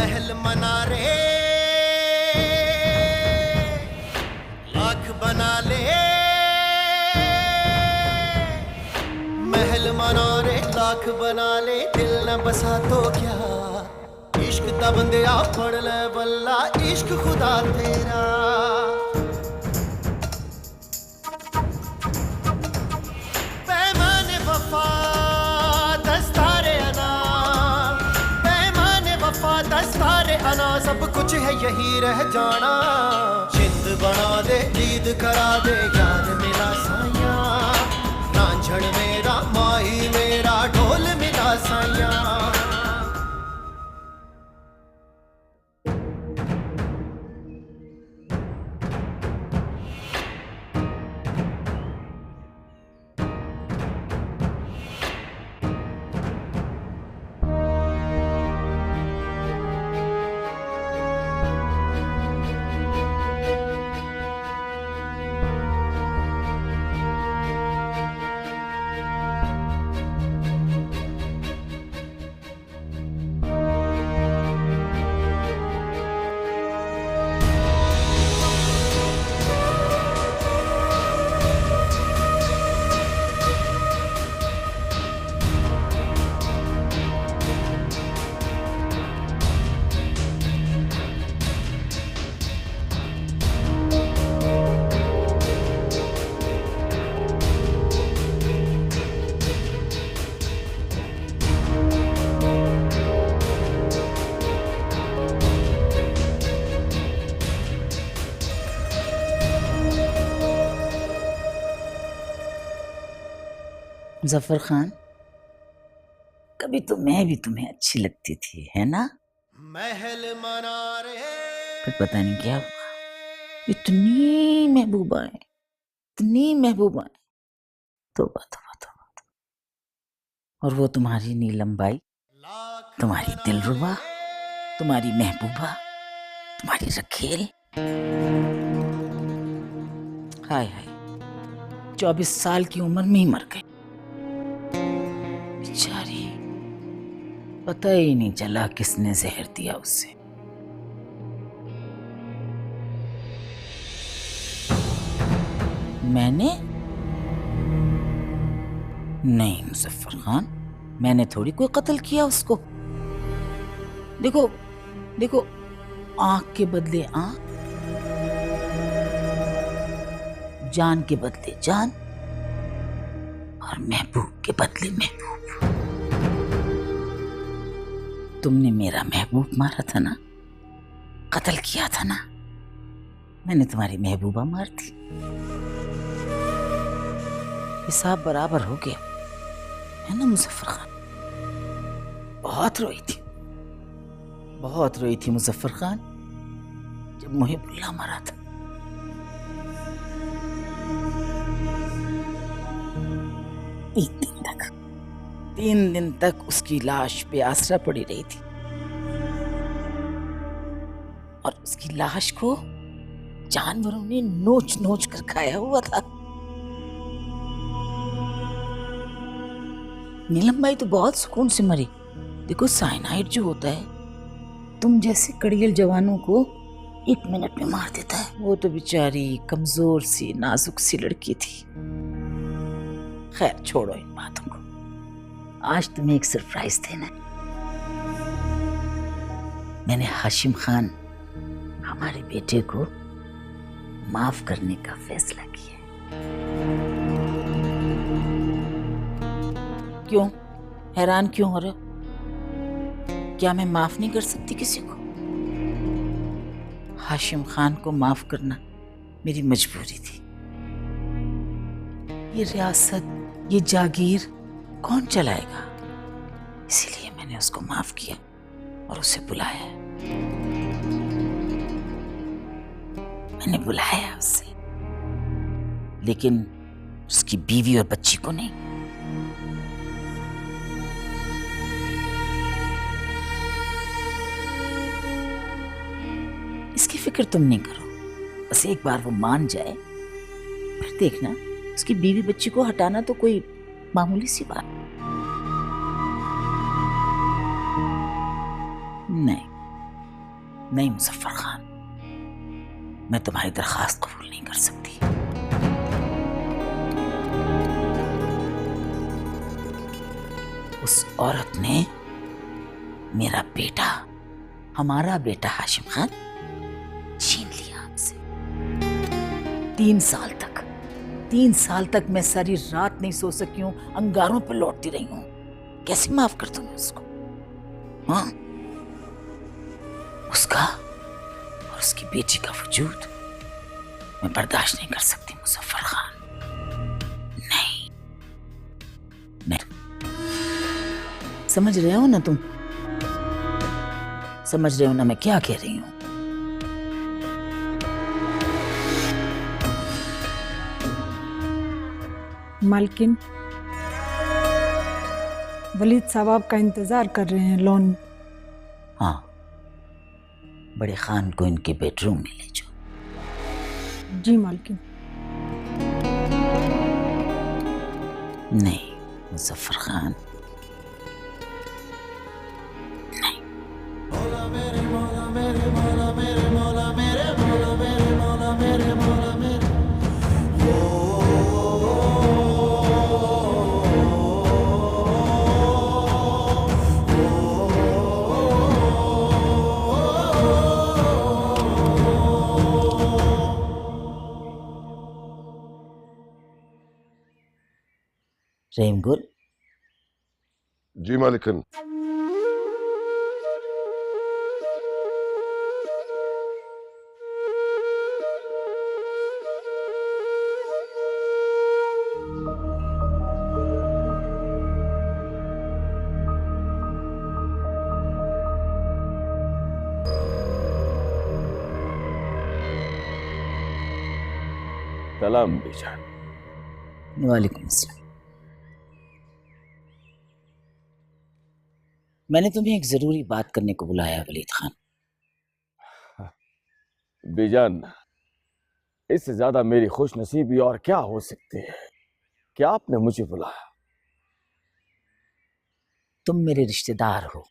महल मनारे लाख बना ले, महल मनारे लाख बना ले, दिल न बसा तो क्या, इश्क दा बंदिया पढ़ ले बल्ला, इश्क खुदा तेरा। पैमाने वफा दस्तारे अना, पैमाने वफा दस्तारे अना, सब कुछ है यही रह जाना। जिंद बना दे ईद करा दे, याद मेरा साया, रांझण मेरा माही मेरा, ढोल मेरा साया। मुजफ्फर खान, कभी तो मैं भी तुम्हें अच्छी लगती थी, है ना? महल मनारे फिर पता नहीं क्या हुआ, इतनी महबूबा है, इतनी महबूबा है, तौबा तौबा तौबा। और वो तुम्हारी नीलम बाई, तुम्हारी दिलरुबा, तुम्हारी महबूबा, तुम्हारी रखेल, हाय हाय, 24 साल की उम्र में ही मर गई बेचारी। पता ही नहीं चला किसने जहर दिया उसे। मैंने? नहीं मुजफ्फर खान, मैंने थोड़ी कोई कत्ल किया उसको। देखो देखो, आंख के बदले आंख, जान के बदले जान, और महबूब के बदले महबूब। तुमने मेरा महबूब मारा था ना, कत्ल किया था ना, मैंने तुम्हारी महबूबा मार दी। हिसाब बराबर हो गया, है ना मुजफ्फर खान? बहुत रोई थी, बहुत रोई थी मुजफ्फर खान जब मुहिबुल्लाह मरा था। तीन दिन तक उसकी लाश पे आसरा पड़ी रही थी, और उसकी लाश को जानवरों ने नोच नोच कर खाया हुआ था। नीलम बाई तो बहुत सुकून से मरी। देखो, साइनाइड जो होता है, तुम जैसे कड़ियल जवानों को 1 मिनट में मार देता है। वो तो बेचारी कमजोर सी नाजुक सी लड़की थी। खैर, छोड़ो इन बातों को। आज तुम्हें एक सरप्राइज देना है। मैंने हाशिम खान, हमारे बेटे को माफ करने का फैसला किया है। क्यों हैरान क्यों हो रहे हो? क्या मैं माफ नहीं कर सकती किसी को? हाशिम खान को माफ करना मेरी मजबूरी थी। ये रियासत, ये जागीर कौन चलाएगा? इसीलिए मैंने उसको माफ किया और उसे बुलाया। मैंने बुलाया उसे, लेकिन उसकी बीवी और बच्ची को नहीं। इसकी फिक्र तुम नहीं करो, बस एक बार वो मान जाए, फिर देखना उसकी बीवी बच्ची को हटाना तो कोई मामूली सी बात नहीं। नहीं मुजफ्फर खान, मैं तुम्हारी दरखास्त कबूल नहीं कर सकती। उस औरत ने मेरा बेटा, हमारा बेटा हाशिम खान छीन लिया हमसे। 3 साल तक मैं सारी रात नहीं सो सकी हूं, अंगारों पर लौटती रही हूं। कैसे माफ कर दूं मैं उसको? हाँ, उसका और उसकी बेटी का वजूद मैं बर्दाश्त नहीं कर सकती मुजफ्फर खान। नहीं, समझ रहे हो ना तुम? समझ रहे हो ना मैं क्या कह रही हूं? मालकिन, वलीद साहब आपका इंतजार कर रहे हैं लॉन। हाँ, बड़े खान को इनके बेडरूम में ले जाओ। जी मालकिन। नहीं मुजफ्फर खान, रहीम गुल। जी मालिकन। सलाम बेजान। वालेकुम अस्सलाम। मैंने तुम्हें एक जरूरी बात करने को बुलाया वलीद खान। बेजान, इससे ज्यादा मेरी खुशनसीबी और क्या हो सकती है कि आपने मुझे बुलाया। तुम मेरे रिश्तेदार हो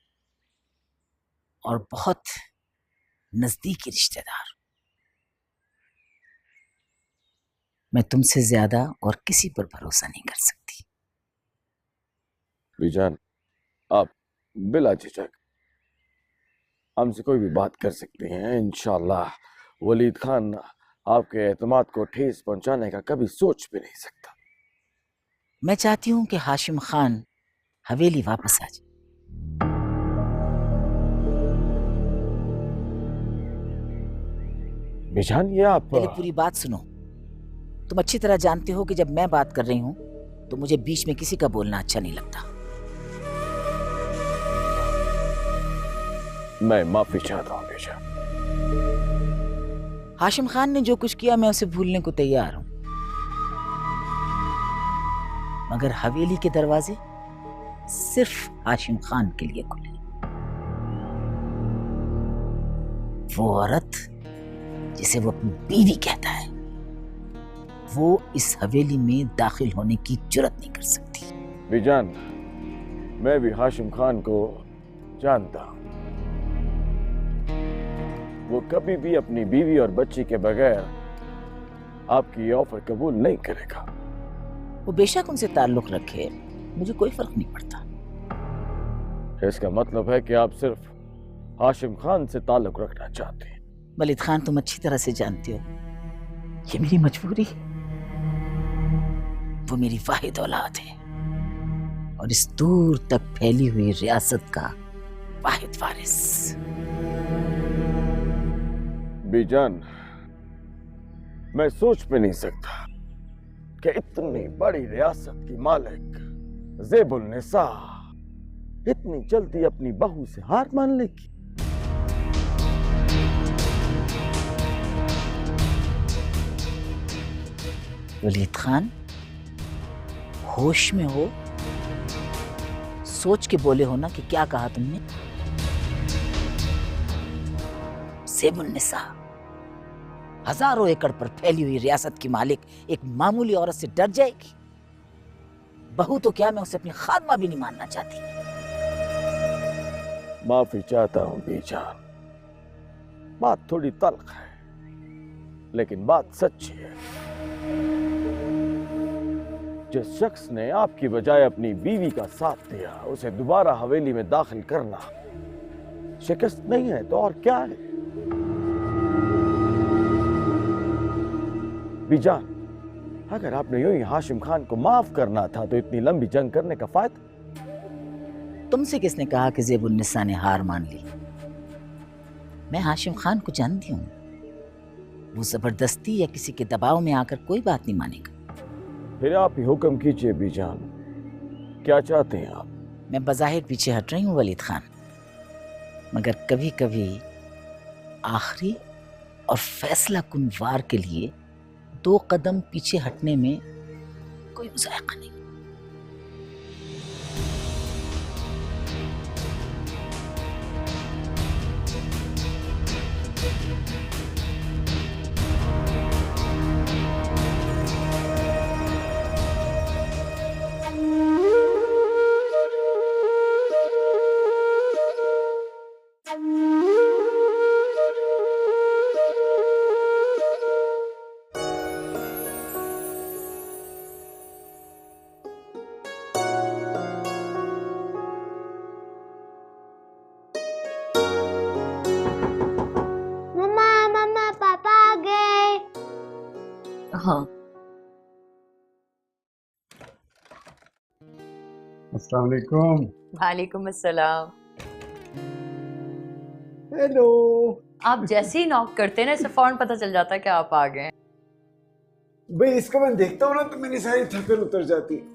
और बहुत नजदीकी रिश्तेदार। मैं तुमसे ज्यादा और किसी पर भरोसा नहीं कर सकती। बेजान, आप बिला झिझक हमसे कोई भी बात कर सकते हैं। इंशाअल्लाह वलीद खान आपके एतमाद को ठेस पहुंचाने का कभी सोच भी नहीं सकता। मैं चाहती हूं कि हाशिम खान हवेली वापस आ जाए। बेजान, ये आप पहले पूरी बात सुनो। तुम अच्छी तरह जानते हो कि जब मैं बात कर रही हूं तो मुझे बीच में किसी का बोलना अच्छा नहीं लगता। मैं माफी चाहता हूं बेजान। हाशिम खान ने जो कुछ किया मैं उसे भूलने को तैयार हूं, मगर हवेली के दरवाजे सिर्फ हाशिम खान के लिए खुले। वो औरत जिसे वो अपनी बीवी कहता है, वो इस हवेली में दाखिल होने की जुर्रत नहीं कर सकती। बेजान, मैं भी हाशिम खान को जानता हूं। वो कभी भी अपनी बीवी और बच्ची के बगैर आपकी ये ऑफर कबूल नहीं करेगा। वो बेशक उनसे ताल्लुक रखे, मुझे कोई फर्क नहीं पड़ता। इसका मतलब है कि आप सिर्फ हाशिम खान से ताल्लुक रखना चाहते हैं। वलीद खान, तुम अच्छी तरह से जानते हो ये मेरी मजबूरी है। वो मेरी वाहिद औलाद है और इस दूर तक फैली हुई रियासत का वाहिद वारिस। बेजान, मैं सोच भी नहीं सकता कि इतनी बड़ी रियासत की मालिक ज़ेबुल निसा इतनी जल्दी अपनी बहू से हार मान लेगी। वलीद खान, होश में हो? सोच के बोले हो ना कि क्या कहा तुमने? ज़ेबुल निसा, हजारों एकड़ पर फैली हुई रियासत की मालिक एक मामूली औरत से डर जाएगी? बहू तो क्या, मैं उसे अपनी खादमा भी नहीं मानना चाहती। माफी चाहता हूं बेजान, बात थोड़ी तल्ख है, लेकिन बात सच्ची है। जिस शख्स ने आपकी बजाय अपनी बीवी का साथ दिया, उसे दोबारा हवेली में दाखिल करना शिकस्त नहीं है तो और क्या है? बीजान, अगर आपने यूं ही हाशिम खान को माफ करना था तो इतनी लंबी जंग करने का फायदा? तुमसे किसने कहा कि ज़ेबुन्निसा ने हार मान ली? मैं हाशिम खान को जानती हूँ। वो जबरदस्ती या किसी के दबाव में आकर कोई बात नहीं मानेगा। फिर आप ही हुक्म कीजिए बीजान, क्या चाहते हैं आप? मैं बज़ाहिर पीछे हट रही हूँ वलीद खान, मगर कभी कभी आखिरी और फैसला कुन वार के लिए 2 कदम पीछे हटने में कोई मुज़ायक़ा नहीं। हाँ, अस्सलाम वालेकुम। वालेकुम अस्सलाम। हेलो। आप जैसे ही नॉक करते हैं ना, इससे फौरन पता चल जाता है कि आप आ गए हैं। भाई इसको मैं देखता हूँ ना तो मेरी सारी थकन उतर जाती है।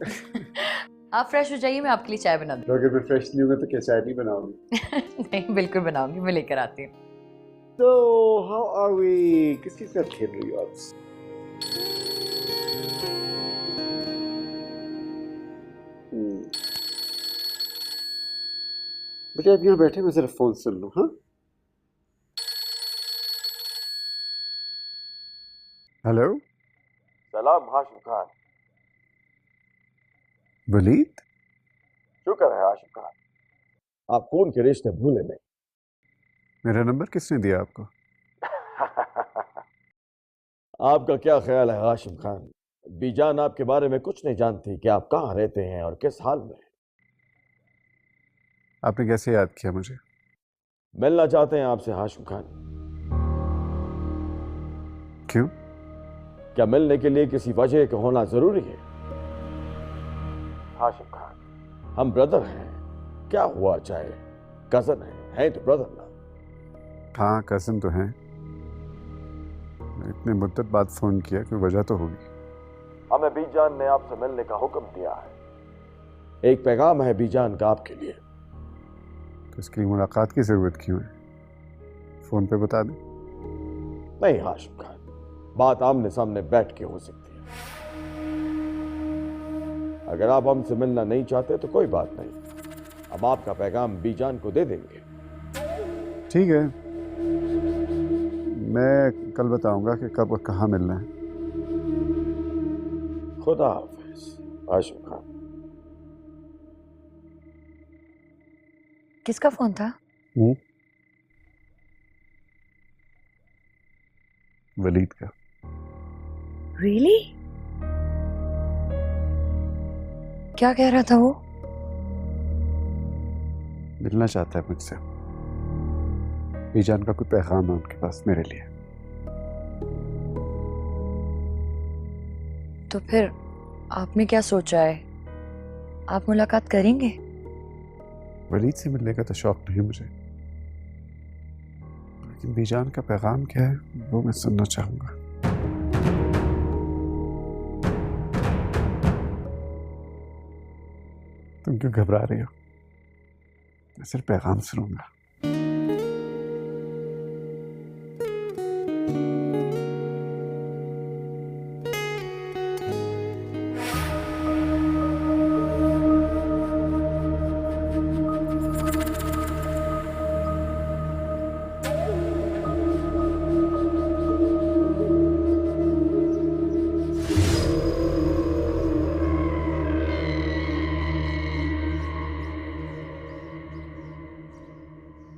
आप फ्रेश हो जाइए, मैं आपके लिए चाय बना दूँ। तो अगर मैं फ्रेश नहीं होगा तो क्या चाय नहीं बनाऊंगी? नहीं, बिल्कुल बनाऊंगी, मैं लेकर आती हूँ। तो हाउ आर वी? किसके साथ खेल रही हो आप? बेटा आप यहाँ बैठे, मैं जरा फोन सुन लूँ। हाँ, हेलो। सलाम हाशिम खान। वलीद, शुक्र है हाशिम खान, आप खून के रिश्ते भूले नहीं। मेरा नंबर किसने दिया आपको? आपका क्या ख्याल है हाशिम खान? बीजान आपके बारे में कुछ नहीं जानती कि आप कहाँ रहते हैं और किस हाल में। आपने कैसे याद किया मुझे? मिलना चाहते हैं आपसे हाशिम खान। क्यों? क्या मिलने के लिए किसी वजह का होना जरूरी है? हाशिम खान, हम ब्रदर हैं, क्या हुआ चाहे कजन है तो ब्रदर ना। हाँ कज़न तो हैं। इतने मुद्दत बाद फ़ोन किया, कोई वजह तो होगी। हमें बीजान ने आपसे मिलने का हुक्म दिया है। एक पैगाम है बीजान का आपके लिए। तो इसके लिए मुलाकात की ज़रूरत क्यों है? फ़ोन पे बता दें। नहीं हाशिम खान, बात आमने सामने बैठ के हो सकती है। अगर आप हमसे मिलना नहीं चाहते तो कोई बात नहीं, हम आपका पैगाम बीजान को दे देंगे। ठीक है, मैं कल बताऊंगा कि कब और कहाँ मिलना है। खुदा हाफिज हाशिम खान। किसका फोन था? वलीद का। रियली? क्या कह रहा था वो? मिलना चाहता है मुझसे। बीजान का कोई पैगाम है उनके पास मेरे लिए। तो फिर आपने क्या सोचा है? आप मुलाकात करेंगे? वलीद से मिलने का तो शौक नहीं मुझे, लेकिन बीजान का पैगाम क्या है वो मैं सुनना चाहूंगा। तुम क्यों घबरा रही हो? मैं सिर्फ पैगाम सुनूंगा।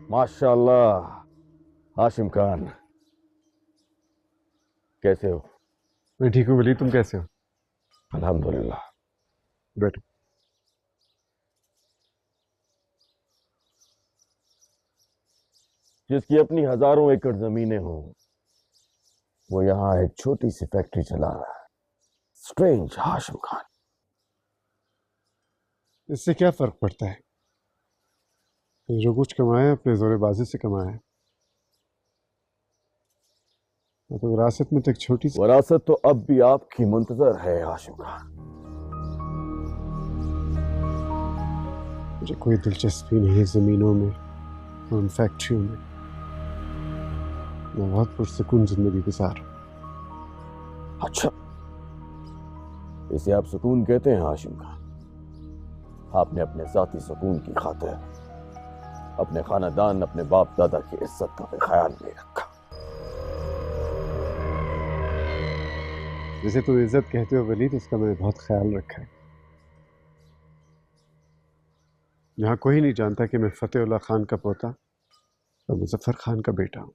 माशाल्लाह, हाशिम खान, कैसे हो? मैं ठीक हूँ वलीद, तुम कैसे हो? अल्हम्दुलिल्लाह। बैठो। जिसकी अपनी हजारों एकड़ जमीनें हों, वो यहां एक छोटी सी फैक्ट्री चला रहा है। स्ट्रेंज हाशिम खान। इससे क्या फर्क पड़ता है? जो कुछ कमाया अपने जोरेबाजी से कमाया है। तो विरासत में तो एक छोटी सी विरासत तो अब भी आपकी मुंतजर है हाशिम खान। मुझे कोई दिलचस्पी नहीं जमीनों में और उन फैक्ट्रियों में। मैं बहुत पुरसुकून जिंदगी गुजार। अच्छा, इसे आप सुकून कहते हैं हाशिम खान? आपने अपने जाती सुकून की खातिर अपने खानदान, अपने बाप दादा की इज्जत का भी ख्याल नहीं रखा। जैसे तुम इज्जत कहते हो वलीद, उसका मैंने बहुत ख्याल रखा है। यहाँ कोई नहीं जानता कि मैं फतेहुल्लाह खान का पोता और मुजफ्फर खान का बेटा हूँ।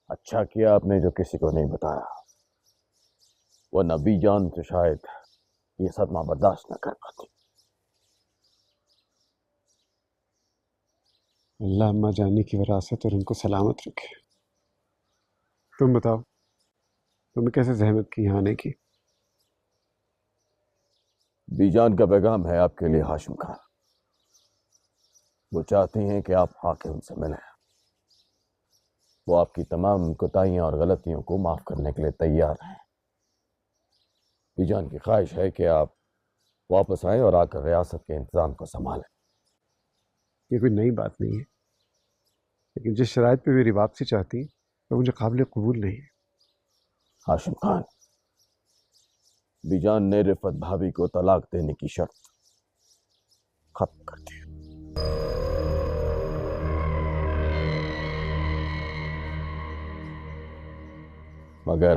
अच्छा किया आपने जो किसी को नहीं बताया, वो नबी जान तो शायद ये सदमा बर्दाश्त न कर पाती। अल्लाह अम्मा जानी की विरासत और उनको सलामत रखे। तुम बताओ, तुमने कैसे जहमत की यहाँ आने की? बीजान का पैगाम है आपके लिए हाशिम खान। वो चाहती हैं कि आप आके उनसे मिलें। वो आपकी तमाम कोताहियां और गलतियों को माफ करने के लिए तैयार हैं। बीजान की ख्वाहिश है कि आप वापस आए और आकर रियासत के इंतजाम को संभालें। ये कोई नई बात नहीं है, लेकिन जिस शराइत पे मेरी वापसी चाहती है तो मुझे काबिल कबूल नहीं है। हाशिम खान, बीजान ने रिफत भाभी को तलाक देने की शर्त खत्म कर दी। मगर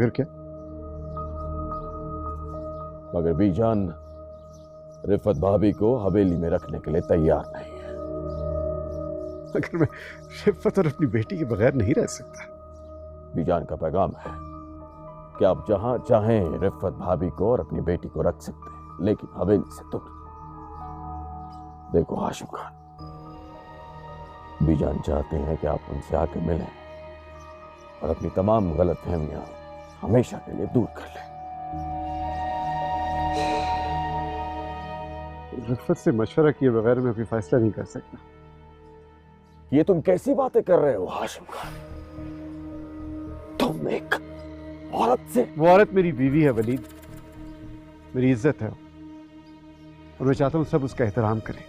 क्या? मगर बीजान रिफत भाभी को हवेली में रखने के लिए तैयार नहीं है। अगर मैं रिफत और अपनी बेटी के बगैर नहीं रह सकता। बीजान का पैगाम है कि आप जहां चाहें रिफत भाभी को और अपनी बेटी को रख सकते हैं, लेकिन हवेली से दूर। देखो हाशिम खान, बीजान चाहते हैं कि आप उनसे आके मिलें और अपनी तमाम गलतफहमियां हमेशा के लिए दूर कर लें। रिफत से मशवरा किए बगैर मैं कोई फैसला नहीं कर सकता। ये तुम कैसी बातें कर रहे हो हाशिम खान? तुम एक औरत से। वो औरत मेरी बीवी है वलीद, मेरी इज्जत है और मैं चाहता हूं सब उसका एहतराम करें।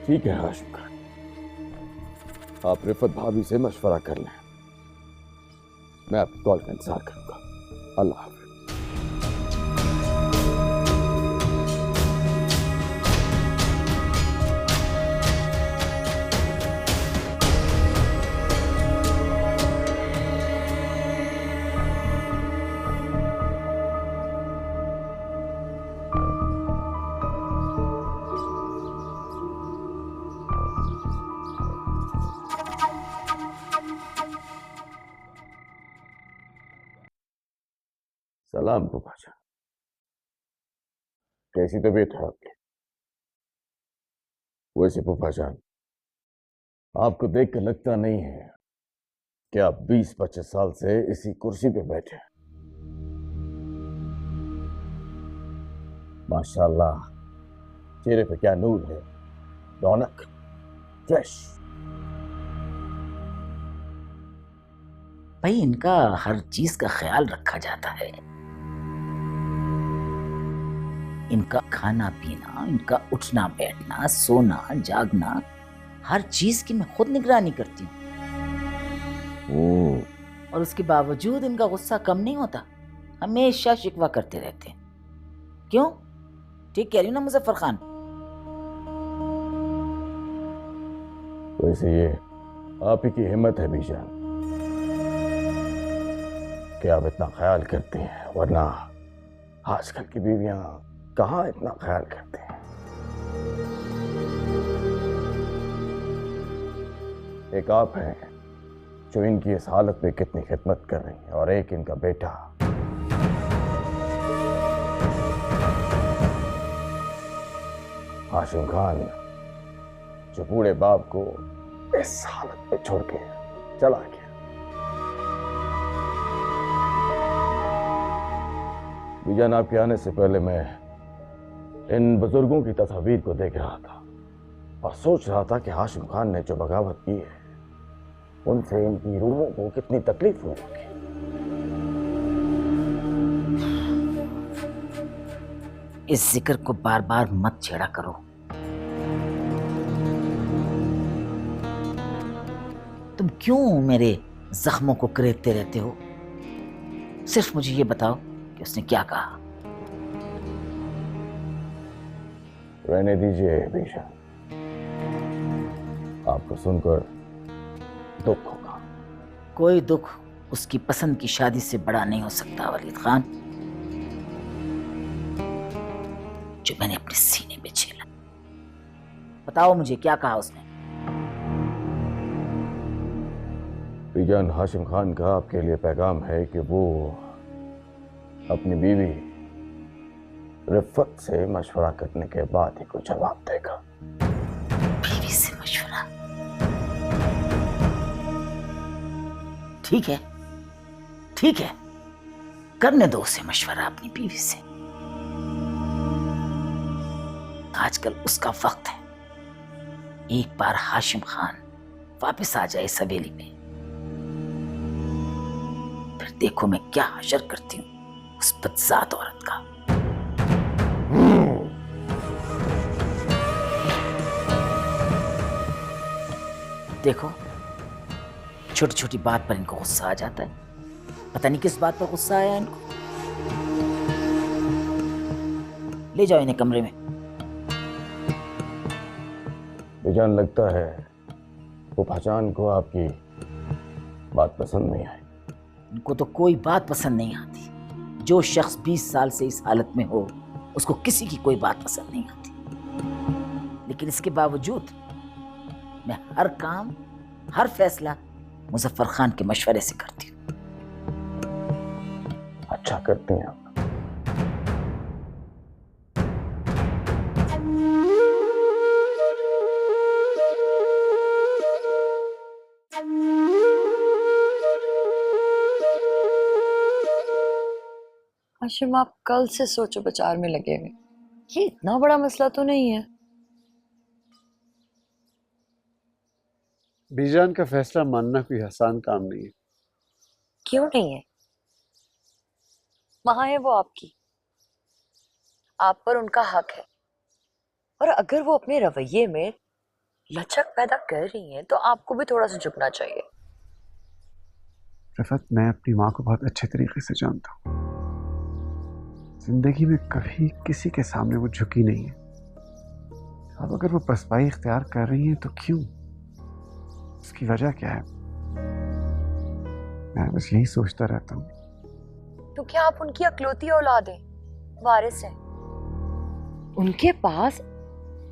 ठीक है हाशिम खान, आप रिफत भाभी से मशवरा कर लें। मैं आपकी कॉल का इंतजार करूंगा। अल्लाह हाफ़िज़। सलाम फूफाजान, कैसी तबीयत है आपकी? वैसे फूफाजान, आपको देखकर लगता नहीं है कि आप 20-25 साल से इसी कुर्सी पे बैठे हैं। माशाल्लाह, चेहरे पे क्या नूर है, रौनक, फ्रेश। भाई इनका हर चीज का ख्याल रखा जाता है। इनका खाना पीना, इनका उठना बैठना, सोना जागना, हर चीज की मैं खुद निगरानी करती हूँ। और उसके बावजूद इनका गुस्सा कम नहीं होता, हमेशा शिकवा करते रहते हैं। क्यों? ठीक कह रही हूँ ना मुजफ्फर खान? वैसे ये आप ही की हिम्मत है बीजान कि आप इतना ख्याल करती हैं, वरना आजकल की बीवियां कहाँ इतना ख्याल करती हैं। एक आप हैं जो इनकी इस हालत में कितनी खिदमत कर रही हैं, और एक इनका बेटा हाशिम खान, जो बूढ़े बाप को इस हालत में छोड़ के चला गया। बीजान, आपके आने से पहले मैं इन बुजुर्गों की तस्वीर को देख रहा था और सोच रहा था कि हाशिम खान ने जो बगावत की है उनसे इनकी रूहों को कितनी तकलीफ हुई होगी। इस जिक्र को बार बार मत छेड़ा करो। तुम क्यों मेरे जख्मों को करेदते रहते हो? सिर्फ मुझे ये बताओ कि उसने क्या कहा। रहने दीजिए बीजान, आपको सुनकर दुख होगा। कोई दुख उसकी पसंद की शादी से बड़ा नहीं हो सकता वलीद खान, जो मैंने अपने सीने पे झेला। बताओ मुझे क्या कहा उसने। बीजान, हाशिम खान का आपके लिए पैगाम है कि वो अपनी बीवी रिफत से मशवरा करने के बाद ही कुछ जवाब देगा। बीवी से मशवरा? ठीक है, ठीक है, करने दो उसे मशवरा अपनी बीवी से। आजकल उसका वक्त है। एक बार हाशिम खान वापस आ जाए इस हवेली में, फिर देखो मैं क्या हशर करती हूं उस बदजात औरत का। देखो, छोटी छोटी बात पर इनको गुस्सा आ जाता है। पता नहीं किस बात पर गुस्सा आया इनको। ले जाओ इन्हें कमरे में। बीजान, लगता है वो पहचान को आपकी बात पसंद नहीं आई। इनको तो कोई बात पसंद नहीं आती। जो शख्स 20 साल से इस हालत में हो, उसको किसी की कोई बात पसंद नहीं आती। लेकिन इसके बावजूद मैं हर काम, हर फैसला मुजफ्फर खान के मशवरे से करती हूँ। अच्छा करती हैं आप। हाशिम, आप कल से सोचो विचार में लगे हुए। ये इतना बड़ा मसला तो नहीं है। बीजान का फैसला मानना कोई आसान काम नहीं है। क्यों नहीं है? वहां है वो आपकी, आप पर उनका हक है। और अगर वो अपने रवैये में लचक पैदा कर रही हैं तो आपको भी थोड़ा सा झुकना चाहिए। रफत, मैं अपनी माँ को बहुत अच्छे तरीके से जानता हूँ। जिंदगी में कभी किसी के सामने वो झुकी नहीं है। अब अगर वो पसपाई इख्तियार कर रही हैं तो क्यों? उसकी वजह क्या है? मैं बस यही सोचता रहता हूँ। तो क्या आप उनकी अकलौती औलाद हैं, वारिस हैं? उनके पास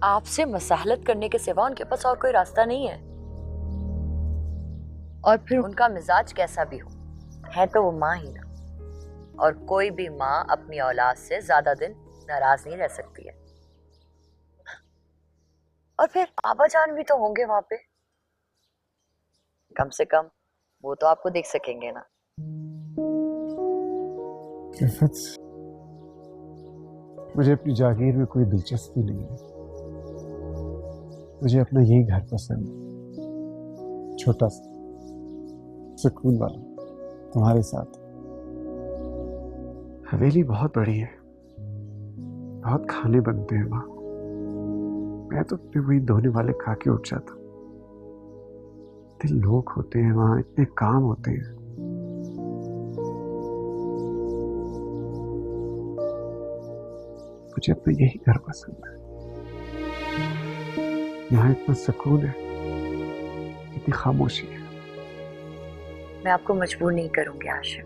आपसे मसाहलत करने के सिवा उनके पास और कोई रास्ता नहीं है। और फिर उनका मिजाज कैसा भी हो, है तो वो माँ ही ना। और कोई भी माँ अपनी औलाद से ज्यादा दिन नाराज नहीं रह सकती है। और फिर आबा जान भी तो होंगे वहां पे, कम से कम वो तो आपको देख सकेंगे ना। रफत, मुझे अपनी जागीर में कोई दिलचस्पी नहीं है। मुझे अपना यही घर पसंद है, छोटा सा, सुकून वाला, तुम्हारे साथ। हवेली बहुत बड़ी है, बहुत खाने बनते हैं वहां। मैं तो अपने वही धोने वाले खा के उठ जाता। इतने लोग होते हैं वहां, इतने काम होते हैं। मुझे अपना यही घर पसंद है। यहाँ इतना सुकून है, इतनी खामोशी है। मैं आपको मजबूर नहीं करूंगी हाशिम।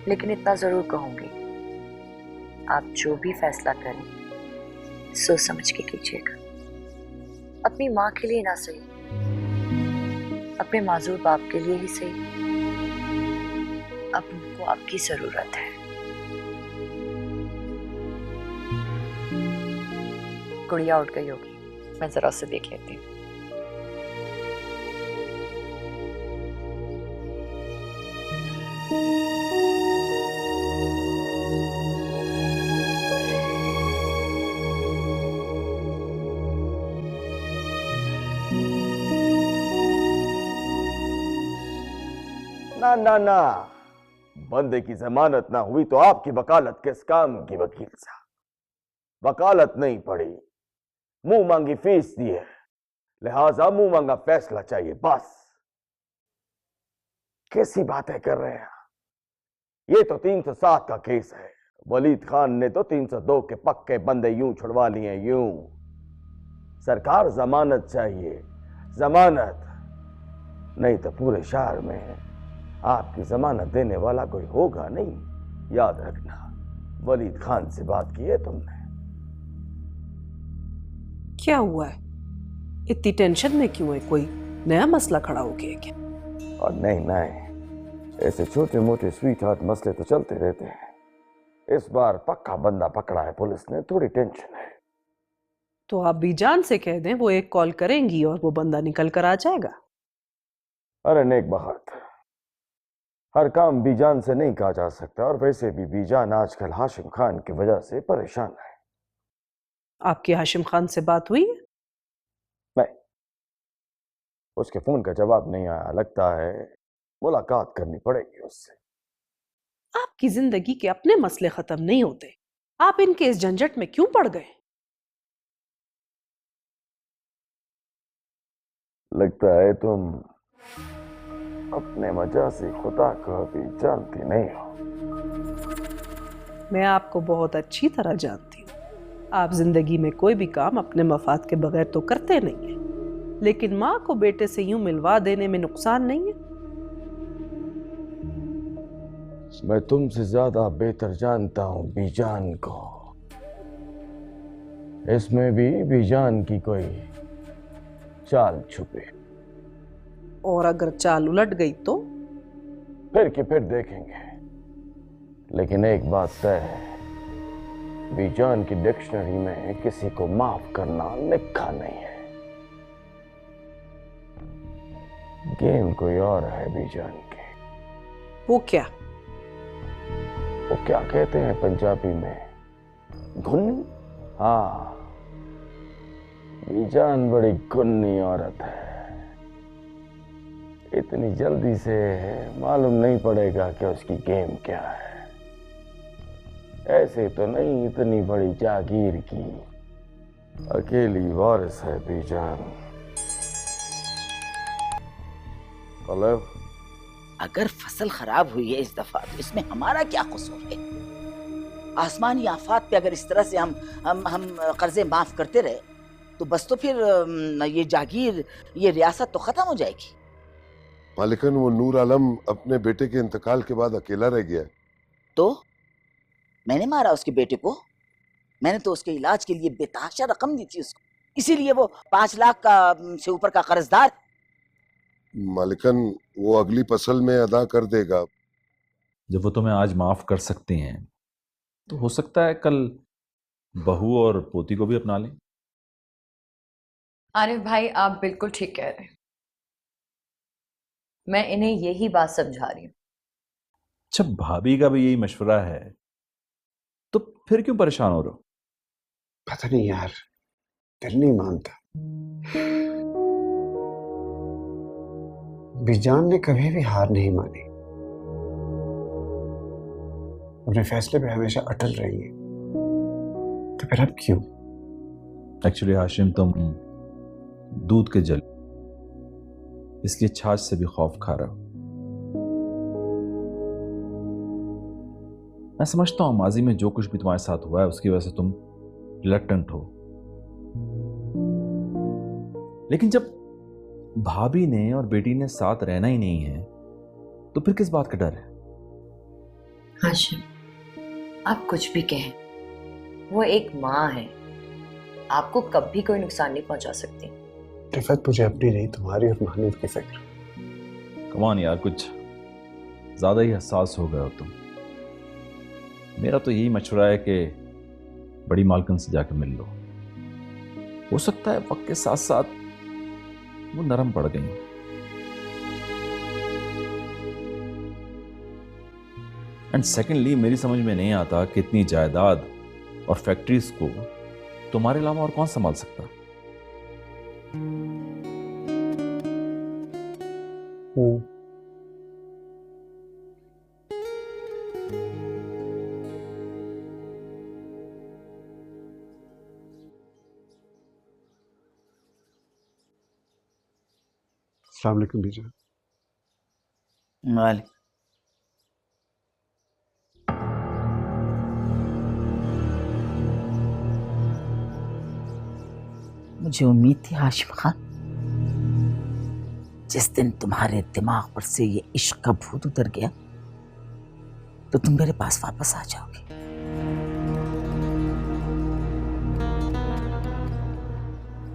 लेकिन इतना जरूर कहूंगी, आप जो भी फैसला करें सोच समझ के कीजिएगा। अपनी माँ के लिए ना सही, अपने माजूर बाप के लिए ही सही, अब उनको आपकी जरूरत है। गुड़िया उठ गई होगी, मैं जरा उसे देख लेती हूँ। ना ना ना, बंदे की जमानत ना हुई तो आपकी वकालत किस काम की वकील साहब? वकालत नहीं पड़ी, मुंह मांगी फीस दी है, लिहाजा मुंह मांगा फैसला चाहिए बस। कैसी बातें कर रहे हैं? ये तो 307 का केस है। वलीद खान ने तो 302 के पक्के बंदे यूं छुड़वा लिए, यूं। सरकार जमानत चाहिए, जमानत, नहीं तो पूरे शहर में आपकी जमानत देने वाला कोई होगा नहीं। याद रखना, वलीद खान से बात की है तुमने? क्या हुआ है? इतनी टेंशन में क्यों है? कोई नया मसला खड़ा हो गया क्या? और नहीं नहीं, ऐसे छोटे मोटे स्वीट हार्ट मसले तो चलते रहते हैं। इस बार पक्का बंदा पकड़ा है पुलिस ने, थोड़ी टेंशन है। तो आप बीजान से कह दें, वो एक कॉल करेंगी और वो बंदा निकल कर आ जाएगा। अरे नेक बखत, हर काम बीजान से नहीं कहा जा सकता, और वैसे भी बीजान आजकल हाशिम खान की वजह से परेशान है। आपकी हाशिम खान से बात हुई है? नहीं, उसके फोन का जवाब नहीं आया। लगता है मुलाकात करनी पड़ेगी उससे। आपकी जिंदगी के अपने मसले खत्म नहीं होते, आप इनके इस झंझट में क्यों पड़ गए? लगता है तुम अपने मजा से खुदा को भी जानती नहीं हो। मैं आपको बहुत अच्छी तरह जानती हूँ। आप जिंदगी में कोई भी काम अपने मफाद के बगैर तो करते नहीं है, लेकिन माँ को बेटे से यूं मिलवा देने में नुकसान नहीं है। मैं तुमसे ज्यादा बेहतर जानता हूं बीजान को। इसमें भी बीजान की कोई चाल छुपे, और अगर चाल उलट गई तो? फिर की फिर देखेंगे। लेकिन एक बात तय है, बीजान की डिक्शनरी में किसी को माफ करना लिखा नहीं है। गेम कोई और है बीजान की। वो क्या? वो क्या कहते हैं पंजाबी में, घुन्नी? हाँ, बीजान बड़ी घुन्नी औरत है। इतनी जल्दी से मालूम नहीं पड़ेगा कि उसकी गेम क्या है। ऐसे तो नहीं इतनी बड़ी जागीर की अकेली वारिस है बीजान। हेलो, अगर फसल खराब हुई है इस दफा तो इसमें हमारा क्या कसूर है? आसमानी आफात पे अगर इस तरह से हम कर्जे माफ करते रहे तो बस, तो फिर ये जागीर, ये रियासत तो खत्म हो जाएगी। मालिकन, वो नूर आलम अपने बेटे के इंतकाल के बाद अकेला रह गया। तो मैंने मारा उसके बेटे को? मैंने तो उसके इलाज के लिए बेतहाशा रकम दी थी उसको, इसीलिए वो 5 लाख का से ऊपर का कर्जदार। मालिकन, वो अगली फसल में अदा कर देगा। जब वो तुम्हें आज माफ कर सकते हैं तो हो सकता है कल बहू और पोती को भी अपना लें। आरिफ भाई, आप बिल्कुल ठीक कह रहे हैं। मैं इन्हें यही बात समझा रही हूँ। अच्छा, भाभी का भी यही मशवरा है तो फिर क्यों परेशान हो रहे हो? पता नहीं यार, दिल नहीं मानता। बीजान ने कभी भी हार नहीं मानी, अपने फैसले पे हमेशा अटल रही है, तो फिर अब क्यों? एक्चुअली हाशिम, तुम दूध के जल, इसलिए छाछ से भी खौफ खा रहा हो। मैं समझता हूं माजी में जो कुछ भी तुम्हारे साथ हुआ है उसकी वजह से तुम रिलक्टेंट हो, लेकिन जब भाभी ने और बेटी ने साथ रहना ही नहीं है तो फिर किस बात का डर है? हाशिम, आप कुछ भी कहें, वो एक माँ है, आपको कभी कोई नुकसान नहीं पहुंचा सकती। रिफत, मुझे अपनी नहीं तुम्हारी और महमूद की फिक्र। कमान यार, कुछ ज़्यादा ही हसास हो गए हो तुम। मेरा तो यही मशवरा है कि बड़ी मालकिन से जाकर मिल लो। हो सकता है वक्त के साथ साथ वो नरम पड़ गई। एंड सेकेंडली, मेरी समझ में नहीं आता कि इतनी जायदाद और फैक्ट्रीज को तुम्हारे अलावा और कौन संभाल सकता। अस्सलाम वालेकुम बीजान। वाले मुझे उम्मीद थी हाशिम खान, जिस दिन तुम्हारे दिमाग पर से ये इश्क का भूत उतर गया तो तुम मेरे पास वापस आ जाओगे।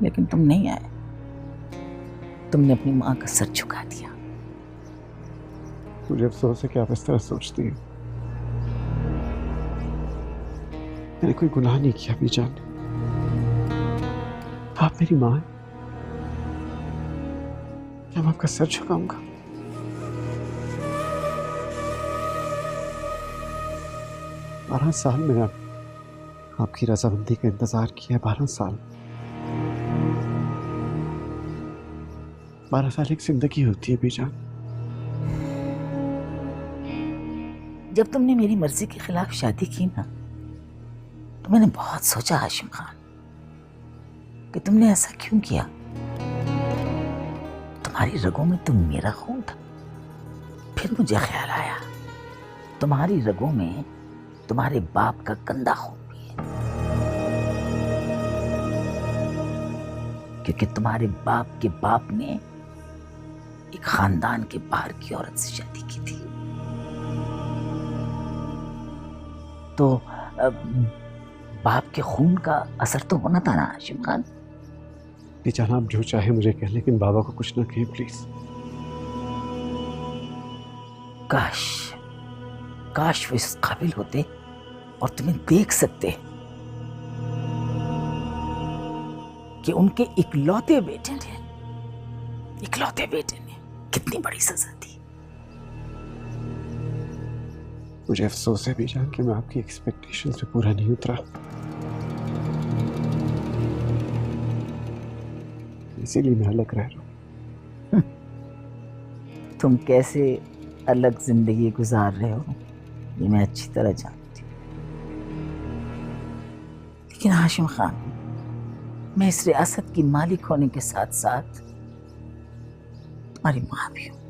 लेकिन तुम नहीं आए। तुमने अपनी माँ का सर झुका दिया। मुझे अफसोस है कि आप इस तरह सोचती हैं। मैंने कोई गुनाह नहीं किया बीजान। आप मेरी माँ हैं, मैं आपका सर झुकाऊंगा। बारह साल मैंने आपकी रजामंदी का इंतजार किया। 12 साल। 12 साल एक जिंदगी होती है बीजान। जब तुमने मेरी मर्जी के खिलाफ शादी की ना, तो मैंने बहुत सोचा हाशिम खान कि तुमने ऐसा क्यों किया। तुम्हारी रगों में तो मेरा खून था। फिर मुझे ख्याल आया तुम्हारी रगों में तुम्हारे बाप का गंदा खून भी है, क्योंकि तुम्हारे बाप के बाप ने एक खानदान के बाहर की औरत से शादी की थी। तो बाप के खून का असर तो होना था ना हाशिम खान। बीजान, आप जो चाहे मुझे कह, लेकिन बाबा को कुछ ना कहें प्लीज। काश काश वो इस काबिल होते और तुम्हें देख सकते कि उनके इकलौते बेटे ने कितनी बड़ी सजा दी। मुझे अफसोस है बीजान कि मैं आपकी एक्सपेक्टेशंस पे पूरा नहीं उतरा, इसीलिए मैं अलग रह रहा हूं। तुम कैसे अलग जिंदगी गुजार रहे हो ये मैं अच्छी तरह जानती हूँ। लेकिन हाशिम खान, मैं इस रियासत की मालिक होने के साथ साथ तुम्हारी माँ भी हूँ।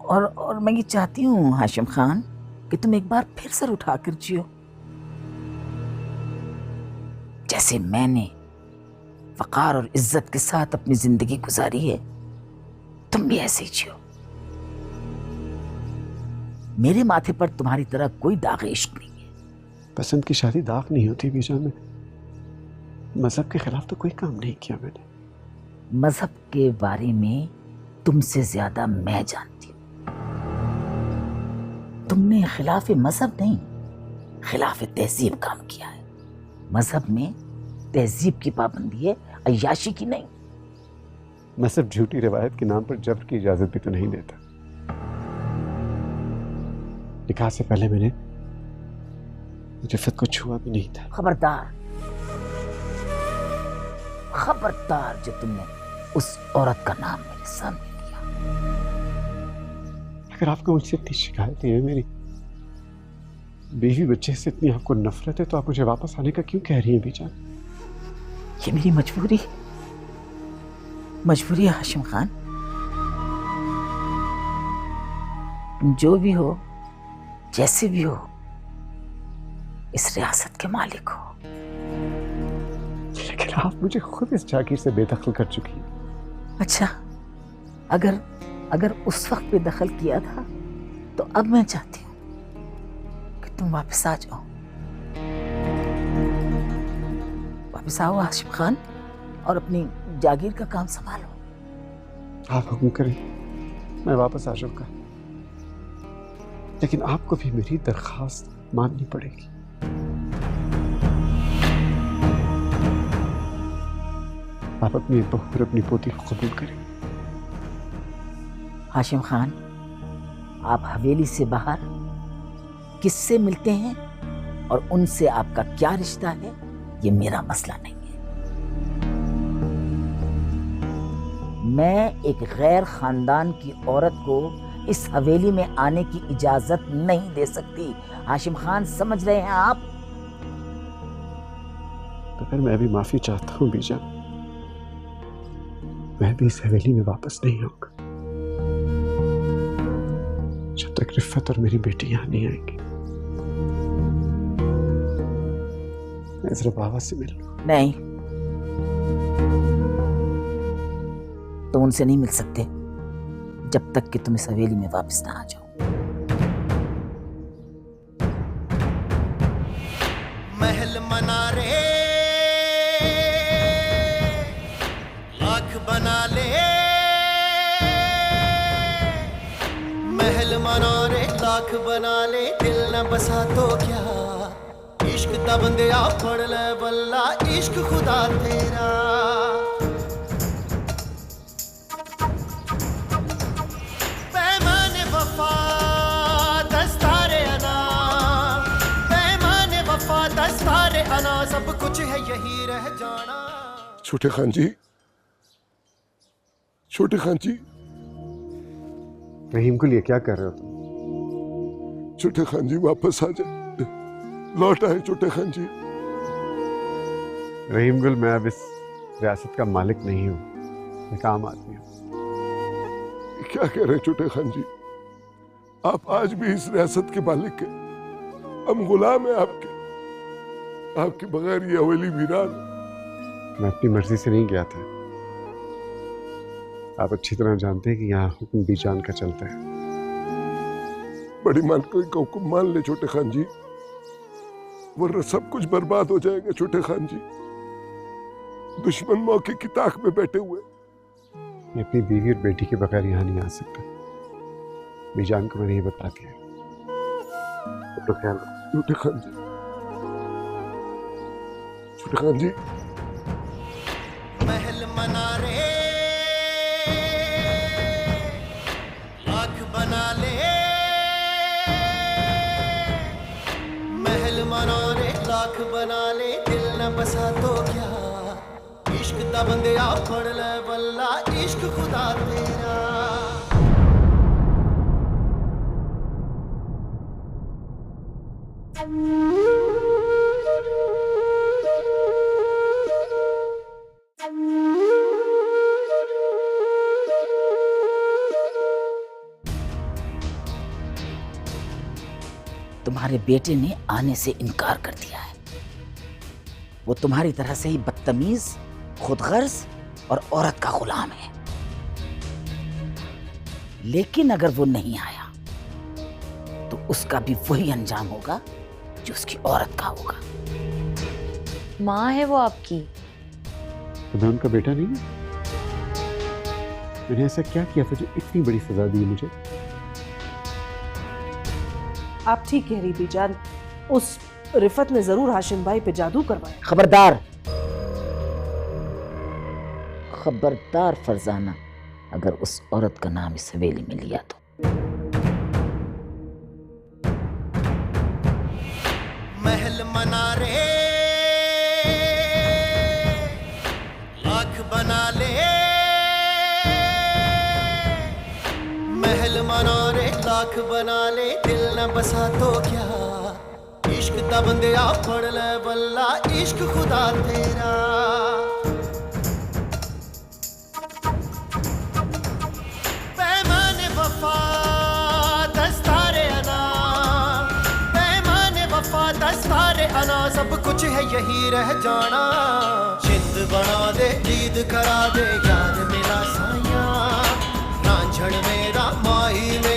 और मैं ये चाहती हूँ हाशिम खान कि तुम एक बार फिर सर उठाकर जियो, जैसे मैंने वकार और इज्जत के साथ अपनी जिंदगी गुजारी है। तुम भी ऐसे ही जियो। मेरे माथे पर तुम्हारी तरह कोई दाग इश्क नहीं है। पसंद की शादी दाग नहीं होती बीजान। में मजहब के खिलाफ तो कोई काम नहीं किया मैंने। मजहब के बारे में तुमसे ज्यादा मैं जानती हूँ। तुमने खिलाफ मजहब नहीं, खिलाफ तहजीब काम किया है। मजहब में तहजीब की पाबंदी है, अय्याशी की नहीं। मजहब झूठी रिवायत के नाम पर जबर की इजाजत भी तो नहीं देता। निकाह से पहले मैंने रिफत को छुआ भी नहीं था। खबरदार जो तुमने उस औरत का नाम मेरे सामने लिया। अगर आपको मुझसे इतनी शिकायतें हैं, मेरी बीवी बच्चे से इतनी आपको नफरत है, तो आप मुझे वापस आने का क्यों कह रही हैं बीजान? ये मेरी मजबूरी है हाशिम खान। तुम जो भी हो, जैसे भी हो, इस रियासत के मालिक हो। लेकिन आप मुझे खुद इस जागीर से बेदखल कर चुकी हैं। अच्छा, अगर अगर उस वक्त भी दखल किया था तो अब मैं चाहती हूँ कि तुम वापस आ जाओ। वापस आओ हाशिम खान और अपनी जागीर का काम संभालो। आप हुक्म करें, मैं वापस आ जाऊंगा, लेकिन आपको भी मेरी दरखास्त माननी पड़ेगी। आप अपनी बहू और अपनी पोती को कबूल करें। हाशिम खान, आप हवेली से बाहर किससे मिलते हैं और उनसे आपका क्या रिश्ता है, ये मेरा मसला नहीं है। मैं एक गैर खानदान की औरत को इस हवेली में आने की इजाजत नहीं दे सकती। हाशिम खान, समझ रहे हैं आप? तो फिर मैं भी माफी चाहता हूँ बीजान, मैं भी इस हवेली में वापस नहीं आऊंगा जब तक रिफत और मेरी बेटी यहाँ नहीं आएंगी। मैं जरा बाबा से मिल लूं। नहीं, तुम उनसे नहीं मिल सकते जब तक कि तुम इस हवेली में वापस ना आ जाओ। महल मना रे लाख बना ले, महल मना रे लाख बना ले, दिल न बसा तो क्या, इश्क दा बंदिया फड़ ले बल्ला, इश्क खुदा तेरा। पैमाने वफा दस्तारे अना, पैमाने वफा दस्तारे अना, सब कुछ है यही रह जाना। छोटे खान जी, छोटे खान जी, रहीम को लिए क्या कर रहे हो तुम? छोटे खान जी वापस आ जाए, लौट आए छोटे खान जी। रहीम गुल, मैं अब इस रियासत का मालिक नहीं हूँ, मैं एक आम आदमी हूँ। क्या कह रहे हैं छोटे खान जी, आप आज भी इस रियासत के मालिक हैं, हम गुलाम हैं आपके, आपके बगैर ये हवेली वीरान। मैं अपनी मर्जी से नहीं गया था, आप अच्छी तरह जानते हैं कि यहाँ हुक्म बीजान का चलता है। बड़ी मान का हुक्म मान ले छोटे खान जी, वरना सब कुछ बर्बाद हो जाएगा छोटे खान जी। दुश्मन मौके की ताक में बैठे हुए। मैं अपनी बीवी और बेटी के बगैर यहाँ नहीं आ सकता, बीजान को मैंने ये बता दिया। तो ख्याल रखो छोटे खान जी, छोटे खान जी। महल मना रे लाख बना ले, महल मना रे लाख बना ले, दिल न बसा तो क्या, इश्क दा बंदिया फड़ ले बल्ला, इश्क खुदा तेरा। तुम्हारे बेटे ने आने से इनकार कर दिया है। वो तुम्हारी तरह से ही बदतमीज, खुदगर्ज और औरत का गुलाम है। लेकिन अगर वो नहीं आया तो उसका भी वही अंजाम होगा जो उसकी औरत का होगा। माँ है वो आपकी। तो मैं उनका बेटा नहीं हूँ? मैंने ऐसा क्या किया था जो इतनी बड़ी सजा दी मुझे? आप ठीक कह रही बीजान, उस रिफत ने जरूर हाशिम भाई पे जादू करवाया। खबरदार, खबरदार फरजाना, अगर उस औरत का नाम इस हवेली में लिया तो। महल मना रे लाख बना ले, महल मना रे लाख बना ले, दिल न बसा तो क्या, इश्क दा बंदिया फड़ ले बल्ला, इश्क खुदा तेरा। पैमाने वफा दस्तारे अना, पैमाने वफा दस्तारे अना, सब कुछ है यही रह जाना। जिंद बना दे, जीद करा दे, याद मेरा साया, रांझ समझण मेरा माही